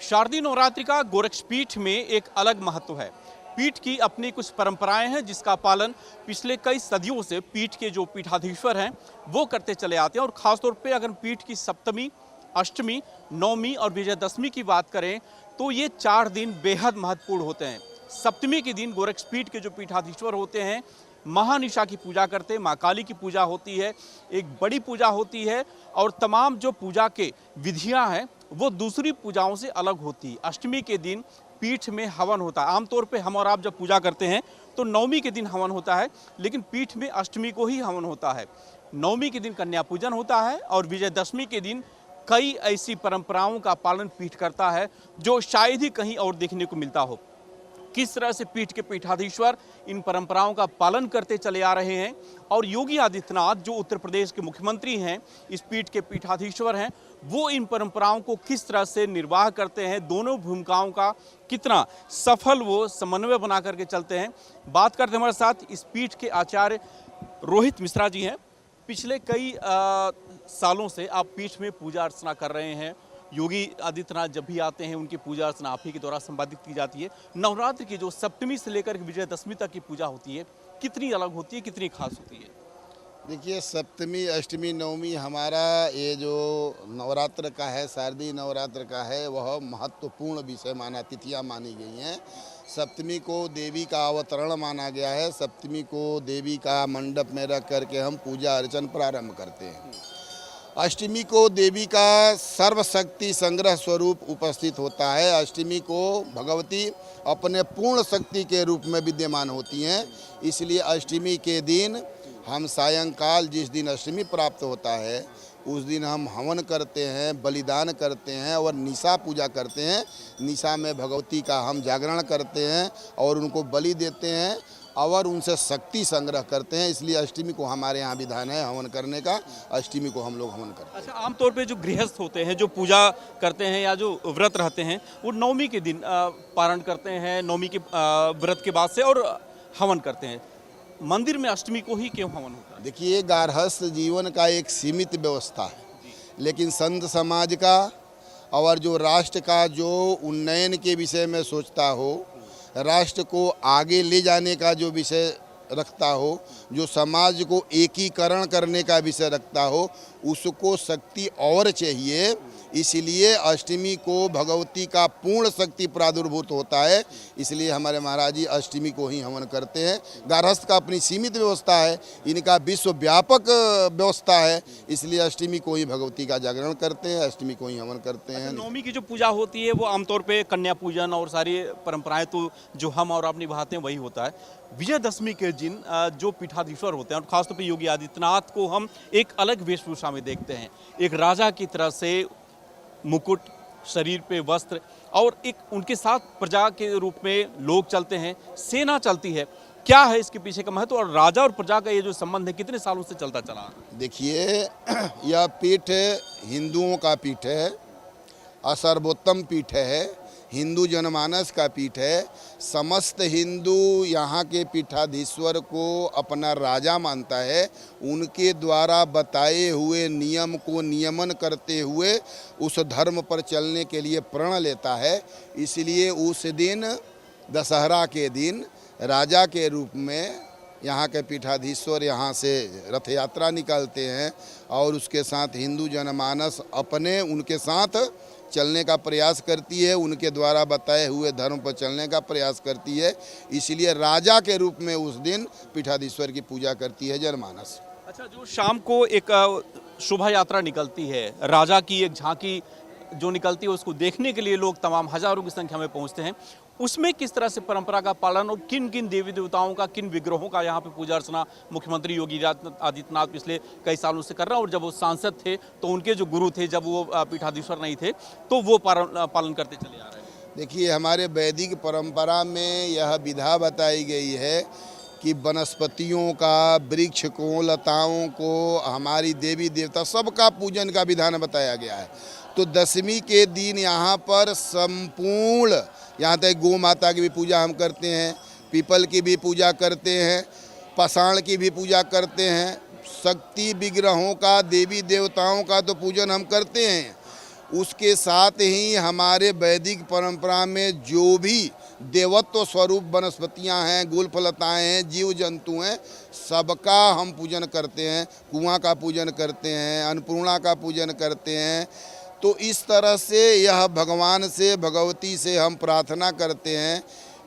शारदीय नवरात्रि का गोरक्षपीठ में एक अलग महत्व है। पीठ की अपनी कुछ परंपराएं हैं जिसका पालन पिछले कई सदियों से पीठ के जो पीठाधीश्वर हैं वो करते चले आते हैं। और ख़ासतौर पे अगर पीठ की सप्तमी, अष्टमी, नवमी और विजयदशमी की बात करें तो ये 4 दिन बेहद महत्वपूर्ण होते हैं। सप्तमी के दिन गोरक्षपीठ के जो पीठाधीश्वर होते हैं महानिशा की पूजा करते हैं, माँ काली की पूजा होती है, एक बड़ी पूजा होती है और तमाम जो पूजा के विधियां हैं वो दूसरी पूजाओं से अलग होती है। अष्टमी के दिन पीठ में हवन होता है। आमतौर पे हम और आप जब पूजा करते हैं तो नवमी के दिन हवन होता है, लेकिन पीठ में अष्टमी को ही हवन होता है। नवमी के दिन कन्या पूजन होता है और विजयदशमी के दिन कई ऐसी परंपराओं का पालन पीठ करता है जो शायद ही कहीं और देखने को मिलता हो। किस तरह से पीठ के पीठाधीश्वर इन परंपराओं का पालन करते चले आ रहे हैं और योगी आदित्यनाथ जो उत्तर प्रदेश के मुख्यमंत्री हैं, इस पीठ के पीठाधीश्वर हैं, वो इन परंपराओं को किस तरह से निर्वाह करते हैं, दोनों भूमिकाओं का कितना सफल वो समन्वय बना करके चलते हैं। बात करते हैं हमारे साथ इस पीठ के आचार्य रोहित मिश्रा जी हैं। पिछले कई सालों से आप पीठ में पूजा अर्चना कर रहे हैं। योगी आदित्यनाथ जब भी आते हैं उनकी पूजा अर्चना आप ही के द्वारा संपादित की जाती है। नवरात्रि की जो सप्तमी से लेकर विजयदशमी तक की पूजा होती है कितनी अलग होती है, कितनी खास होती है? देखिए, सप्तमी, अष्टमी, नवमी हमारा ये जो नवरात्र का है, शारदीय नवरात्र का है, वह महत्वपूर्ण विषय माना, तिथियां मानी गई हैं। सप्तमी को देवी का अवतरण माना गया है। सप्तमी को देवी का मंडप में रख करके हम पूजा अर्चन प्रारंभ करते हैं। अष्टमी को देवी का सर्वशक्ति संग्रह स्वरूप उपस्थित होता है। अष्टमी को भगवती अपने पूर्ण शक्ति के रूप में विद्यमान होती हैं, इसलिए अष्टमी के दिन हम सायंकाल, जिस दिन अष्टमी प्राप्त होता है उस दिन हम हवन करते हैं, बलिदान करते हैं और निशा पूजा करते हैं। निशा में भगवती का हम जागरण करते हैं और उनको बलि देते हैं और उनसे शक्ति संग्रह करते हैं। इसलिए अष्टमी को हमारे यहाँ विधान है हवन करने का। अष्टमी को हम लोग हवन करते हैं। अच्छा, आमतौर पे जो गृहस्थ होते हैं, जो पूजा करते हैं या जो व्रत रहते हैं, वो नवमी के दिन पारण करते हैं, नवमी के व्रत के बाद से और हवन करते हैं। मंदिर में अष्टमी को ही क्यों हवन होता है? देखिए, गार्हस्थ जीवन का एक सीमित व्यवस्था है, लेकिन संत समाज का और जो राष्ट्र का जो उन्नयन के विषय में सोचता हो, राष्ट्र को आगे ले जाने का जो विषय रखता हो, जो समाज को एकीकरण करने का विषय रखता हो, उसको शक्ति और चाहिए। इसलिए अष्टमी को भगवती का पूर्ण शक्ति प्रादुर्भूत होता है, इसलिए हमारे महाराज जी अष्टमी को ही हवन करते हैं। गार्हस्थ का अपनी सीमित व्यवस्था है, इनका विश्वव्यापक व्यवस्था है, इसलिए अष्टमी को ही भगवती का जागरण करते हैं, अष्टमी को ही हवन करते हैं। नवमी की जो पूजा होती है वो आमतौर पे कन्या पूजन और सारी परंपराएं तो जो हम और आप निभाते हैं वही होता है। विजयदशमी के दिन जो पीठाधीश्वर होते हैं और खासतौर पे योगी आदित्यनाथ को हम एक अलग वेशभूषा में देखते हैं, एक राजा की तरह से मुकुट, शरीर पे वस्त्र और एक उनके साथ प्रजा के रूप में लोग चलते हैं, सेना चलती है। क्या है इसके पीछे का महत्व और राजा और प्रजा का ये जो संबंध है कितने सालों से चलता चला? देखिए, यह पीठ हिंदुओं का पीठ है, सर्वोत्तम पीठ है, हिंदू जनमानस का पीठ है। समस्त हिंदू यहाँ के पीठाधीश्वर को अपना राजा मानता है। उनके द्वारा बताए हुए नियम को नियमन करते हुए उस धर्म पर चलने के लिए प्रण लेता है। इसलिए उस दिन, दशहरा के दिन, राजा के रूप में यहाँ के पीठाधीश्वर यहाँ से रथ यात्रा निकालते हैं और उसके साथ हिंदू जनमानस अपने उनके साथ चलने का प्रयास करती है, उनके द्वारा बताए हुए धर्म पर चलने का प्रयास करती है। इसलिए राजा के रूप में उस दिन पीठाधीश्वर की पूजा करती है जनमानस। अच्छा, जो शाम को एक शोभा यात्रा निकलती है, राजा की एक झांकी जो निकलती है, उसको देखने के लिए लोग तमाम हजारों की संख्या में पहुंचते हैं। उसमें किस तरह से परंपरा का पालन और किन किन देवी देवताओं का, किन विग्रहों का यहाँ पे पूजा अर्चना मुख्यमंत्री योगी आदित्यनाथ पिछले कई सालों से कर रहे हैं? और जब वो सांसद थे तो उनके जो गुरु थे, जब वो पीठाधीश्वर नहीं थे, तो वो पालन करते चले आ रहे हैं। देखिए, हमारे वैदिक परंपरा में यह विधा बताई गई है कि वनस्पतियों का, वृक्ष को, लताओं को, हमारी देवी देवता सबका पूजन का विधान बताया गया है। तो दशमी के दिन यहाँ पर संपूर्ण, यहाँ तक गौ माता की भी पूजा हम करते हैं, पीपल की भी पूजा करते हैं, पाषाण की भी पूजा करते हैं, शक्ति विग्रहों का, देवी देवताओं का तो पूजन हम करते हैं। उसके साथ ही हमारे वैदिक परंपरा में जो भी देवत्व स्वरूप वनस्पतियां हैं, गुलफलताएं हैं, जीव जंतु हैं, सबका हम पूजन करते हैं। कुआं का पूजन करते हैं, अन्नपूर्णा का पूजन करते हैं। तो इस तरह से यह भगवान से, भगवती से हम प्रार्थना करते हैं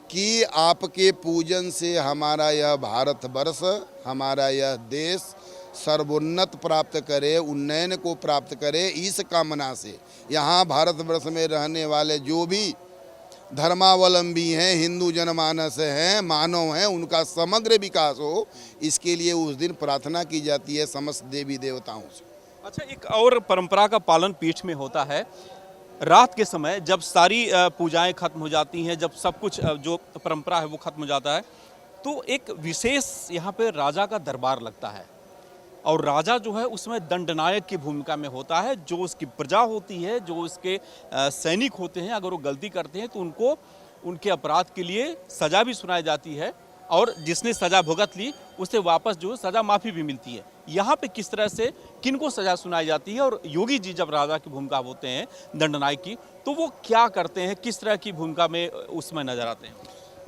कि आपके पूजन से हमारा यह भारतवर्ष, हमारा यह देश सर्वोन्नत प्राप्त करे, उन्नयन को प्राप्त करे। इस कामना से यहाँ भारतवर्ष में रहने वाले जो भी धर्मावलंबी हैं, हिंदू जनमानस हैं, मानव हैं, उनका समग्र विकास हो, इसके लिए उस दिन प्रार्थना की जाती है समस्त देवी देवताओं से। अच्छा, एक और परंपरा का पालन पीठ में होता है। रात के समय जब सारी पूजाएं खत्म हो जाती हैं, जब सब कुछ जो परंपरा है वो खत्म हो जाता है, तो एक विशेष यहाँ पे राजा का दरबार लगता है। और राजा जो है उसमें दंडनायक की भूमिका में होता है। जो उसकी प्रजा होती है, जो उसके सैनिक होते हैं, अगर वो गलती करते हैं तो उनको उनके अपराध के लिए सज़ा भी सुनाई जाती है, और जिसने सज़ा भुगत ली उसे वापस जो सज़ा माफ़ी भी मिलती है। यहाँ पे किस तरह से किनको सज़ा सुनाई जाती है, और योगी जी जब राजा की भूमिका होते हैं दंडनायक की, तो वो क्या करते हैं, किस तरह की भूमिका में उसमें नजर आते हैं?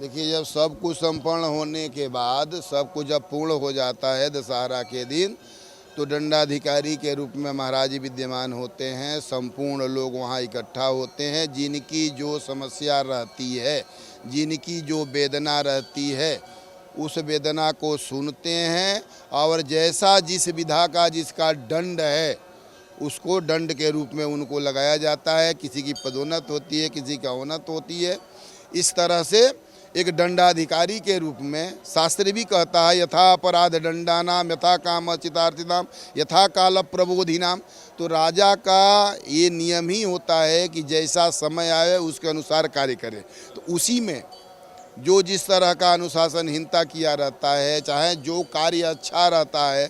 देखिए, जब सब कुछ संपन्न होने के बाद, सब कुछ जब पूर्ण हो जाता है दशहरा के दिन, तो दंडाधिकारी के रूप में महाराज जी विद्यमान होते हैं। संपूर्ण लोग वहाँ इकट्ठा होते हैं। जिनकी जो समस्या रहती है, जिनकी जो वेदना रहती है, उस वेदना को सुनते हैं, और जैसा जिस विधा का जिसका दंड है उसको दंड के रूप में उनको लगाया जाता है। किसी की पदोन्नत होती है, किसी का उन्नत होती है। इस तरह से एक दंडाधिकारी के रूप में शास्त्र भी कहता है, यथा अपराध दंडानाम यथा काम चितार्थिनाम यथा काल प्रबोधिनाम। तो राजा का ये नियम ही होता है कि जैसा समय आए उसके अनुसार कार्य करे। तो उसी में जो जिस तरह का अनुशासनहीनता किया रहता है, चाहे जो कार्य अच्छा रहता है,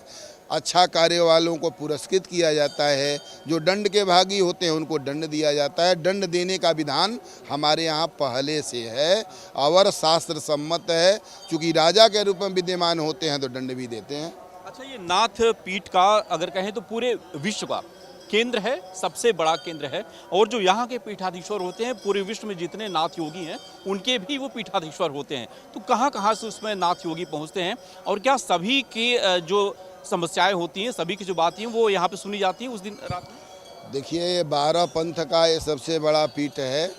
अच्छा कार्य वालों को पुरस्कृत किया जाता है। जो दंड के भागी होते हैं उनको दंड दिया जाता है। दंड देने का विधान हमारे यहाँ पहले से है और शास्त्र सम्मत है। चूँकि राजा के रूप में विद्यमान होते हैं तो दंड भी देते हैं। अच्छा, ये नाथ पीठ का अगर कहें तो पूरे विश्व का केंद्र है, सबसे बड़ा केंद्र है। और जो यहाँ के पीठाधीश्वर होते हैं, पूरे विश्व में जितने नाथ योगी हैं उनके भी वो पीठाधीश्वर होते हैं। तो कहाँ कहाँ से उसमें नाथ योगी पहुँचते हैं, और क्या सभी के जो समस्याएं होती हैं, सभी की जो बातें हैं वो यहाँ पे सुनी जाती हैं उस दिन रात में? देखिए, ये 12 पंथ का ये सबसे बड़ा पीठ है,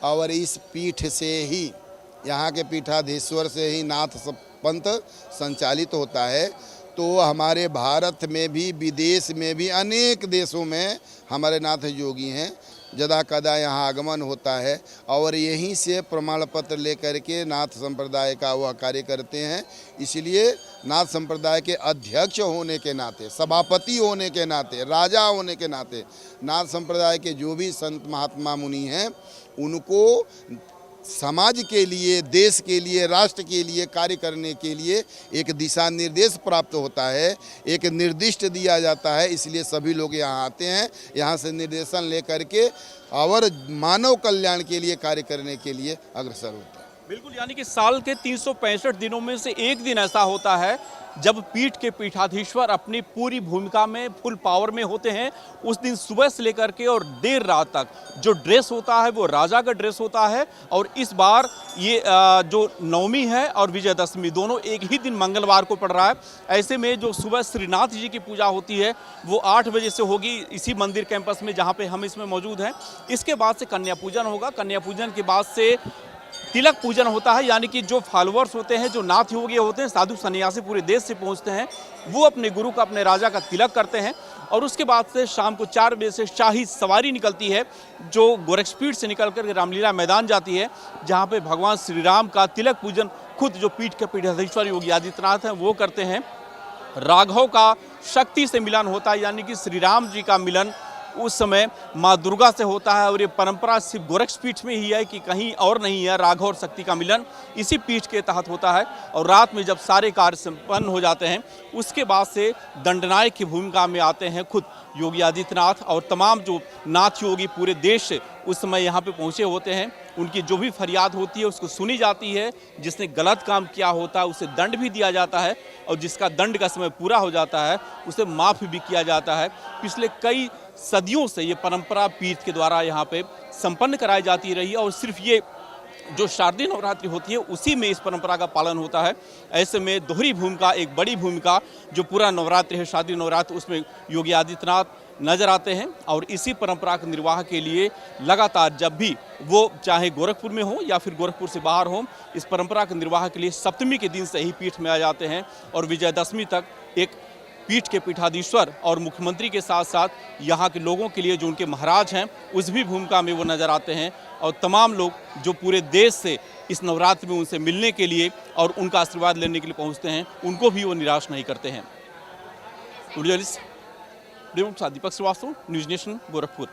और इस पीठ से ही, यहाँ के पीठाधीश्वर से ही नाथ पंथ संचालित होता है। तो हमारे भारत में भी, विदेश में भी, अनेक देशों में हमारे नाथ योगी हैं। जदा कदा यहाँ आगमन होता है, और यहीं से प्रमाण पत्र लेकर के नाथ संप्रदाय का वह कार्य करते हैं। इसलिए नाथ संप्रदाय के अध्यक्ष होने के नाते, सभापति होने के नाते, राजा होने के नाते, नाथ संप्रदाय के जो भी संत महात्मा मुनि हैं उनको समाज के लिए, देश के लिए, राष्ट्र के लिए कार्य करने के लिए एक दिशा निर्देश प्राप्त होता है, एक निर्दिष्ट दिया जाता है। इसलिए सभी लोग यहाँ आते हैं, यहाँ से निर्देशन लेकर के और मानव कल्याण के लिए कार्य करने के लिए अग्रसर होते हैं। बिल्कुल, यानी कि साल के 365 दिनों में से एक दिन ऐसा होता है जब पीठ के पीठाधीश्वर अपनी पूरी भूमिका में, फुल पावर में होते हैं। उस दिन सुबह से लेकर के और देर रात तक जो ड्रेस होता है वो राजा का ड्रेस होता है। और इस बार ये जो नवमी है और विजयदशमी दोनों एक ही दिन मंगलवार को पड़ रहा है। ऐसे में जो सुबह श्रीनाथ जी की पूजा होती है वो 8 बजे से होगी इसी मंदिर कैंपस में जहाँ पे हम इसमें मौजूद हैं। इसके बाद से कन्या पूजन होगा। कन्या पूजन के बाद से तिलक पूजन होता है, यानी कि जो फॉलोअर्स होते हैं, जो नाथ योगी होते हैं, साधु सन्यासी पूरे देश से पहुंचते हैं, वो अपने गुरु का, अपने राजा का तिलक करते हैं। और उसके बाद से शाम को 4 बजे से शाही सवारी निकलती है जो गोरक्षपीठ से निकल कर रामलीला मैदान जाती है, जहां पे भगवान श्री राम का तिलक पूजन खुद जो पीठ के पीठाधीश्वर योगी आदित्यनाथ हैं वो करते हैं। राघव का शक्ति से मिलन होता है, यानी कि श्री राम जी का मिलन उस समय माँ दुर्गा से होता है। और ये परंपरा सिर्फ गोरक्षपीठ में ही है कि कहीं और नहीं है। राघव और शक्ति का मिलन इसी पीठ के तहत होता है। और रात में जब सारे कार्य संपन्न हो जाते हैं उसके बाद से दंडनायक की भूमिका में आते हैं खुद योगी आदित्यनाथ और तमाम जो नाथ योगी पूरे देश से उस समय यहाँ पे पहुँचे होते हैं। उनकी जो भी फरियाद होती है उसको सुनी जाती है। जिसने गलत काम किया होता है उसे दंड भी दिया जाता है और जिसका दंड का समय पूरा हो जाता है उसे माफ़ भी किया जाता है। पिछले कई सदियों से ये परंपरा पीठ के द्वारा यहाँ पे संपन्न कराई जाती रही है और सिर्फ ये जो शारदीय नवरात्रि होती है उसी में इस परंपरा का पालन होता है। ऐसे में दोहरी भूमिका, एक बड़ी भूमिका जो पूरा नवरात्रि है, शारदीय नवरात्र, उसमें योगी आदित्यनाथ नजर आते हैं और इसी परंपरा के निर्वाह के लिए लगातार जब भी वो चाहे गोरखपुर में हो या फिर गोरखपुर से बाहर हो, इस परंपरा के निर्वाह के लिए सप्तमी के दिन से ही पीठ में आ जाते हैं और विजयदशमी तक एक पीठ के पीठाधीश्वर और मुख्यमंत्री के साथ साथ यहाँ के लोगों के लिए जो उनके महाराज हैं उस भी भूमिका में वो नज़र आते हैं और तमाम लोग जो पूरे देश से इस नवरात्रि में उनसे मिलने के लिए और उनका आशीर्वाद लेने के लिए पहुँचते हैं, उनको भी वो निराश नहीं करते हैं। दीपक श्रीवास्तव, न्यूज़ नेशन, गोरखपुर।